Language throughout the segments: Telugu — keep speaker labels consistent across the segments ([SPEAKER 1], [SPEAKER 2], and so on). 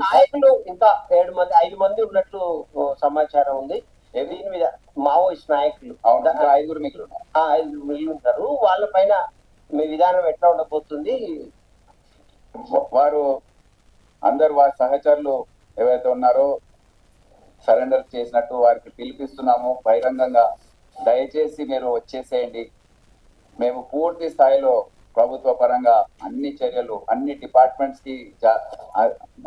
[SPEAKER 1] నాయకులు ఇంకా 5 మంది ఉన్నట్లు సమాచారం ఉంది. దీని మీద మావోయిస్ట్ నాయకులు
[SPEAKER 2] 5 మిగిలి
[SPEAKER 1] 5 మిగిలి ఉంటారు. వాళ్ళ పైన మీ విధానం ఎట్లా ఉండబోతుంది?
[SPEAKER 2] వారు అందరు వారి సహచరులు ఎవరైతే ఉన్నారో సరెండర్ చేసినట్టు వారికి పిలిపిస్తున్నాము బహిరంగంగా. దయచేసి మీరు వచ్చేసేయండి. మేము పూర్తి స్థాయిలో ప్రభుత్వ పరంగా అన్ని చర్యలు అన్ని డిపార్ట్మెంట్స్ కి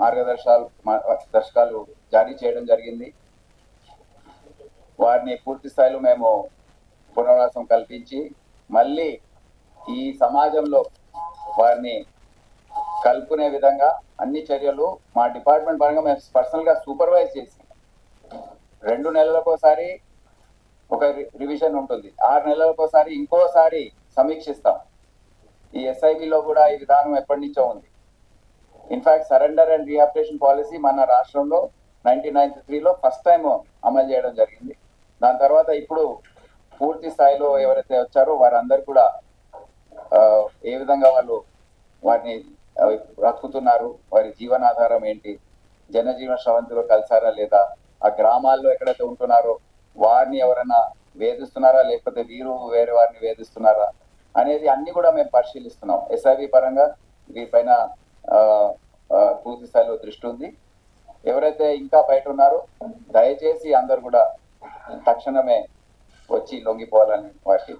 [SPEAKER 2] మార్గదర్శకాలు జారీ చేయడం జరిగింది. వారిని పూర్తి స్థాయిలో మేము పునరావాసం కల్పించి మళ్ళీ ఈ సమాజంలో వారిని కలుపుకునే విధంగా అన్ని చర్యలు మా డిపార్ట్మెంట్ పరంగా మేము పర్సనల్ గా సూపర్వైజ్ చేసి 2 నెలలకోసారి ఒక రివిజన్ ఉంటుంది, 6 నెలలకోసారి ఇంకోసారి సమీక్షిస్తాం. ఈ ఎస్ఐబిలో కూడా ఈ విధానం ఎప్పటి నుంచో ఉంది. In fact surrender and rehabilitation policy మన రాష్ట్రంలో 1993లో ఫస్ట్ టైం అమలు చేయడం జరిగింది. దాని తర్వాత ఇప్పుడు పూర్తి స్థాయిలో ఎవరైతే వచ్చారో వారందరూ కూడా ఏ విధంగా వాళ్ళు వారిని బ్రతుకుతున్నారు, వారి జీవనాధారం ఏంటి, జనజీవన స్రవంతిలో కలిసారా లేదా, ఆ గ్రామాల్లో ఎక్కడైతే ఉంటున్నారో వారిని ఎవరైనా వేధిస్తున్నారా లేకపోతే వీరు వేరే వారిని వేధిస్తున్నారా అనేది అన్ని కూడా మేము పరిశీలిస్తున్నాం. ఎస్ఐబి పరంగా వీరిపైన పూర్తి స్థాయిలో దృష్టి ఉంది. ఎవరైతే ఇంకా బయట ఉన్నారో దయచేసి అందరు కూడా తక్షణమే వచ్చి లొంగిపోవాలని వారికి